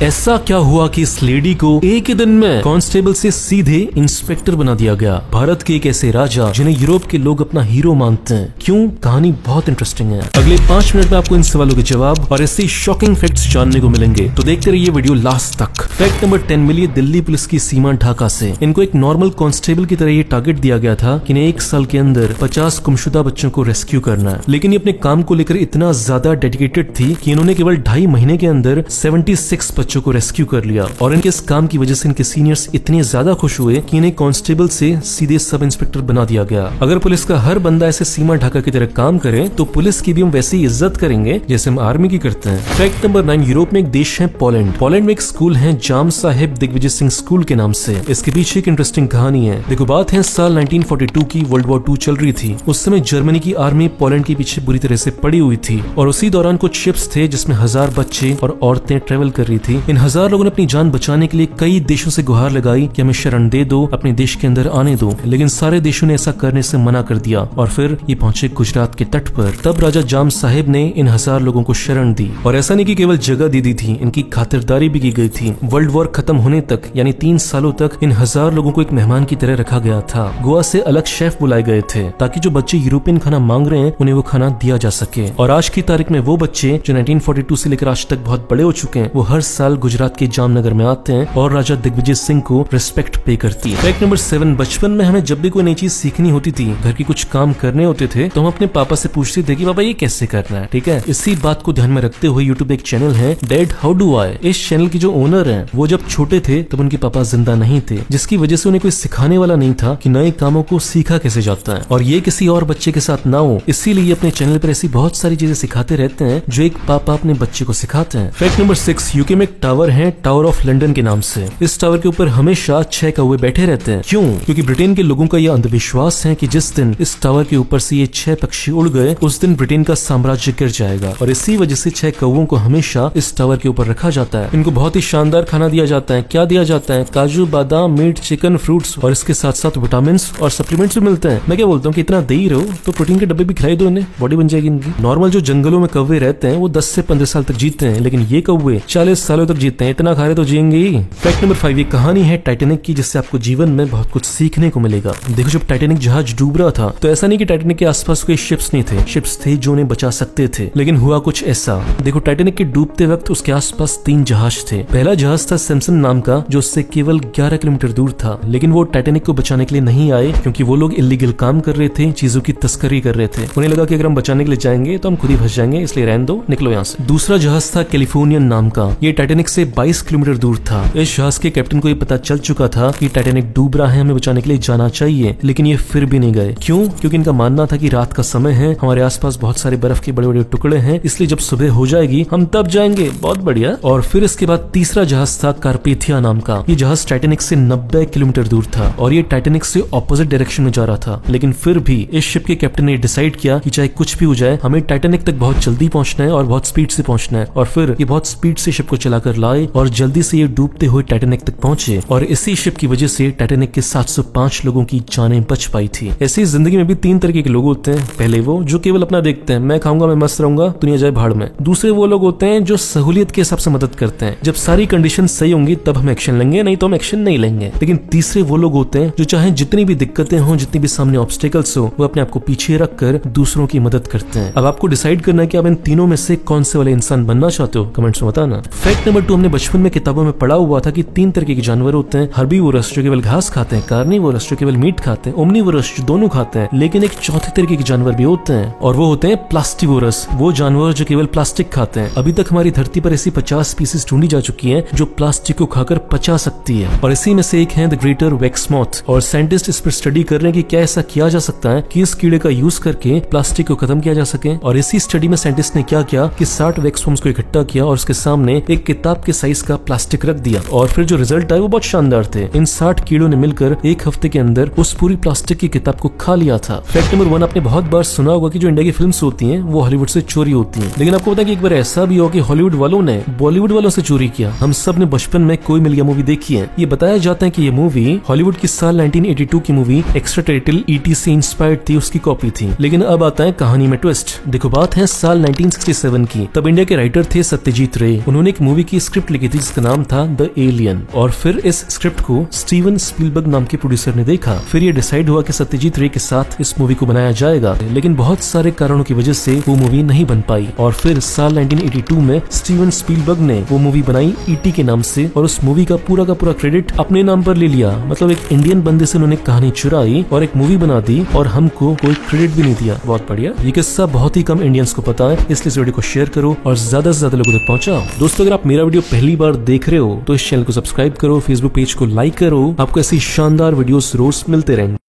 ऐसा क्या हुआ कि इस लेडी को एक ही दिन में कांस्टेबल से सीधे इंस्पेक्टर बना दिया गया। भारत के एक ऐसे राजा जिन्हें यूरोप के लोग अपना हीरो मानते हैं। क्यों? कहानी बहुत इंटरेस्टिंग है। अगले 5 मिनट में आपको इन सवालों के जवाब और ऐसे शॉकिंग फैक्ट्स जानने को मिलेंगे, तो देखते रहिए वीडियो लास्ट तक। फैक्ट नंबर 10 मिली दिल्ली पुलिस की सीमा ढाका से। इनको एक नॉर्मल कांस्टेबल की तरह ये टारगेट दिया गया था कि इन्हें 1 साल के अंदर 50 गुमशुदा बच्चों को रेस्क्यू करना है। लेकिन ये अपने काम को लेकर इतना ज्यादा डेडिकेटेड थी कि इन्होंने केवल 2.5 महीने के अंदर 76 बच्चों को रेस्क्यू कर लिया। और इनके इस काम की वजह से इनके सीनियर्स इतने ज्यादा खुश हुए कि इन्हें कांस्टेबल से सीधे सब इंस्पेक्टर बना दिया गया। अगर पुलिस का हर बंदा ऐसे सीमा ढाका की तरह काम करे तो पुलिस की भी हम वैसी इज्जत करेंगे जैसे हम आर्मी की करते हैं। फैक्ट नंबर 9, यूरोप में एक देश है पोलैंड। पोलैंड में एक स्कूल है जाम साहेब दिग्विजय सिंह स्कूल के नाम से। इसके पीछे एक इंटरेस्टिंग कहानी है। देखो, बात है साल 1942 की, वर्ल्ड वॉर 2 चल रही थी। उस समय जर्मनी की आर्मी पोलैंड के पीछे बुरी तरह से पड़ी हुई थी और उसी दौरान कुछ शिप्स थे जिसमें 1000 बच्चे और औरतें ट्रेवल कर रही थी। इन 1000 लोगों ने अपनी जान बचाने के लिए कई देशों से गुहार लगाई कि हमें शरण दे दो, अपने देश के अंदर आने दो, लेकिन सारे देशों ने ऐसा करने से मना कर दिया और फिर ये पहुंचे गुजरात के तट पर। तब राजा जाम साहेब ने इन 1000 लोगों को शरण दी और ऐसा नहीं कि केवल जगह दे दी थी, इनकी खातिरदारी भी की गई थी। वर्ल्ड वॉर खत्म होने तक यानी 3 सालों तक इन 1000 लोगों को एक मेहमान की तरह रखा गया था। गोवा से अलग शेफ बुलाए गए थे ताकि जो बच्चे यूरोपियन खाना मांग रहे हैं उन्हें वो खाना दिया जा सके। और आज की तारीख में वो बच्चे जो 1942 से लेकर आज तक बहुत बड़े हो चुके हैं, वो हर साल गुजरात के जामनगर में आते हैं और राजा दिग्विजय सिंह को रिस्पेक्ट पे करती है। फैक्ट नंबर 7, बचपन में हमें जब भी कोई नई चीज सीखनी होती थी, घर की कुछ काम करने होते थे, तो हम अपने पापा से पूछते थे कि पापा ये कैसे करना है। ठीक है, इसी बात को ध्यान में रखते हुए यूट्यूब एक चैनल है डैड हाउ डू आई। इस चैनल की जो ओनर है वो जब छोटे थे तब उनके पापा जिंदा नहीं थे, जिसकी वजह से उन्हें कोई सिखाने वाला नहीं था कि नए कामों को सीखा कैसे जाता है और ये किसी और बच्चे के साथ ना हो। इसीलिए अपने चैनल पर ऐसी बहुत सारी चीजें सिखाते रहते हैं जो एक पापा अपने बच्चे को सिखाते हैं। फैक्ट नंबर 6, यूके में एक टावर है टावर ऑफ लंदन के नाम से। इस टावर के ऊपर हमेशा 6 कौवे बैठे रहते हैं। क्यों? क्योंकि ब्रिटेन के लोगों का यह अंधविश्वास है कि जिस दिन इस टावर के ऊपर से ये 6 पक्षी उड़ गए उस दिन ब्रिटेन का साम्राज्य गिर जाएगा और इसी वजह से 6 कौवों को हमेशा इस टावर के ऊपर रखा जाता है। इनको बहुत ही शानदार खाना दिया जाता है। क्या दिया जाता है? काजू, बादाम, मीट, चिकन, फ्रूट्स और इसके साथ साथ विटामिन और सप्लीमेंट्स भी मिलते हैं। मैं क्या बोलता हूँ कि इतना दे ही रहो तो प्रोटीन के डब्बे भी खिलाई दो, इन्हें बॉडी बन जाएगी इनकी। नॉर्मल जो जंगलों में कौवे रहते हैं वो 10 से 15 साल तक जीते हैं, लेकिन ये कौवे 40 सालों तक जीते हैं। इतना खा रहे तो जिएंगे ही। फैक्ट नंबर 5, ये कहानी है टाइटैनिक की, जिससे आपको जीवन में बहुत कुछ सीखने को मिलेगा। देखो, जब टाइटैनिक जहाज डूब रहा था तो ऐसा नहीं कि टाइटैनिक के आसपास कोई शिप्स नहीं थे, शिप्स थे जो उन्हें बचा सकते थे, लेकिन हुआ कुछ ऐसा। देखो, टाइटैनिक के डूबते वक्त उसके आसपास 3 जहाज थे। पहला जहाज था सैमसन नाम का जो उससे केवल 11 किलोमीटर दूर था, लेकिन वो टाइटैनिक को बचाने के लिए नहीं आए क्योंकि वो लोग इलीगल काम कर रहे थे, चीजों की तस्करी कर रहे थे। उन्हें लगा कि अगर हम बचाने के लिए जाएंगे तो हम खुद ही फंस जाएंगे, इसलिए रहने दो, निकलो यहाँ से। दूसरा जहाज था कैलिफोर्नियन नाम का। ये टाइटैनिक से 22 किलोमीटर दूर था। इस जहाज के कैप्टन को ये पता चल चुका था कि टाइटैनिक डूब रहा है, हमें बचाने के लिए जाना चाहिए, लेकिन ये फिर भी नहीं गए। क्यों? क्योंकि इनका मानना था कि रात का समय है, हमारे आसपास बहुत सारे बर्फ के बड़े बड़े टुकड़े हैं, इसलिए जब सुबह हो जाएगी हम तब जाएंगे। बहुत बढ़िया। और फिर इसके बाद तीसरा जहाज था कार्पेथिया नाम का। ये जहाज टाइटैनिक से 90 किलोमीटर दूर था और ये टाइटैनिक से ऑपोजिट डायरेक्शन में जा रहा था, लेकिन फिर भी इस शिप के कैप्टन ने डिसाइड किया कि चाहे कुछ भी हो जाए हमें टाइटैनिक तक बहुत जल्दी पहुंचना है और बहुत स्पीड से पहुंचना है। और फिर ये बहुत स्पीड से शिप को चलाकर लाए और जल्दी से ये डूबते हुए टाइटैनिक तक पहुंचे और इसी शिप की वजह से टाइटैनिक के 705 लोगों की जानें बच पाई थी। ऐसी जिंदगी में भी 3 तरीके के लोग होते हैं। पहले वो जो केवल अपना देखते हैं, मैं खाऊंगा, मैं मस्त रहूंगा, दुनिया जाए भाड़ में। दूसरे वो लोग होते हैं जो सहूलियत के हिसाब से मदद करते हैं, जब सारी कंडीशन सही होंगी तब हम एक्शन लेंगे, नहीं तो हम एक्शन नहीं लेंगे। लेकिन तीसरे वो लोग होते हैं जो चाहे जितनी भी दिक्कतें हों, जितनी भी सामने ऑब्स्टेकल्स हो, वो अपने आप को पीछे रखकर दूसरों की मदद करते हैं। अब आपको डिसाइड करना है कि आप इन तीनों में से कौन से वाले इंसान बनना चाहते हो, कमेंट्स में बताना। फैक्ट नंबर 2, हमने बचपन में किताबों में पढ़ा हुआ था कि 3 तरीके के जानवर होते हैं। हर्बीवोरस जो केवल घास खाते हैं, कार्निवोरस जो केवल मीट खाते हैं, ओमनीवोरस जो दोनों खाते हैं, लेकिन एक चौथे तरीके के जानवर भी होते हैं और वो होते हैं प्लास्टिवोरस, वो जानवर जो केवल प्लास्टिक खाते हैं। अभी तक हमारी धरती पर ऐसी 50 स्पीसीज ढूंढी जा चुकी है जो प्लास्टिक को खाकर पचा सकती है और इसी में से एक है द ग्रेटर वैक्स मॉथ। और साइंटिस्ट इस पर स्टडी कर रहे हैं कि क्या ऐसा किया जा सकता है कि इस कीड़े का यूज करके प्लास्टिक को खत्म किया जा सके। और इसी स्टडी में साइंटिस्ट ने क्या किया कि 60 वैक्स फॉर्म्स को इकट्ठा किया और उसके सामने एक किताब के साइज का प्लास्टिक रख दिया और फिर जो रिजल्ट आए वो बहुत शानदार थे। इन 60 कीड़ों ने मिलकर 1 हफ्ते के अंदर उस पूरी प्लास्टिक की किताब को खा लिया था। फैक्ट नंबर 1, आपने बहुत बार सुना होगा कि जो इंडिया की फिल्म्स होती हैं वो हॉलीवुड से चोरी होती हैं, लेकिन आपको पता है कि एक बार ऐसा भी हो कि हॉलीवुड वालों ने बॉलीवुड वालों से चोरी किया। हम सब अपने बचपन में कोई मिल गया मूवी देखी है। ये बताया जाता है कि ये मूवी हॉलीवुड की साल 1982 की मूवी एक्स्ट्रा टेरिटल ईटी से इंस्पायर्ड थी, उसकी कॉपी थी। लेकिन अब आता है कहानी में ट्विस्ट। देखो बात है साल 1967 की। तब इंडिया के राइटर थे सत्यजीत रे। उन्होंने एक मूवी की स्क्रिप्ट लिखी थी जिसका नाम था द एलियन, और फिर इस स्क्रिप्ट को स्टीवन स्पीलबर्ग नाम के प्रोड्यूसर ने देखा। फिर ये डिसाइड हुआ कि सत्यजीत रे के साथ इस मूवी को बनाया जाएगा, लेकिन बहुत सारे कारणों की वजह से वो मूवी नहीं बन पाई। और फिर साल 1982 में स्टीवन स्पीलबर्ग ने वो मूवी बनाई ईटी के नाम से, और उस मूवी का पूरा क्रेडिट अपने नाम पर ले लिया। मतलब एक इंडियन बंदे से उन्होंने कहानी चुराई और एक मूवी बना दी, और हमको कोई क्रेडिट भी नहीं दिया। बहुत बढ़िया। ये किस्सा बहुत ही कम इंडियंस को पता है, इसलिए इस वीडियो को शेयर करो और ज्यादा से ज्यादा लोगों तक पहुंचाओ। दोस्तों, अगर आप मेरा वीडियो पहली बार देख रहे हो तो इस चैनल को सब्सक्राइब करो, फेसबुक पेज को लाइक करो। आपको ऐसी शानदार वीडियोस रोज मिलते रहेंगे।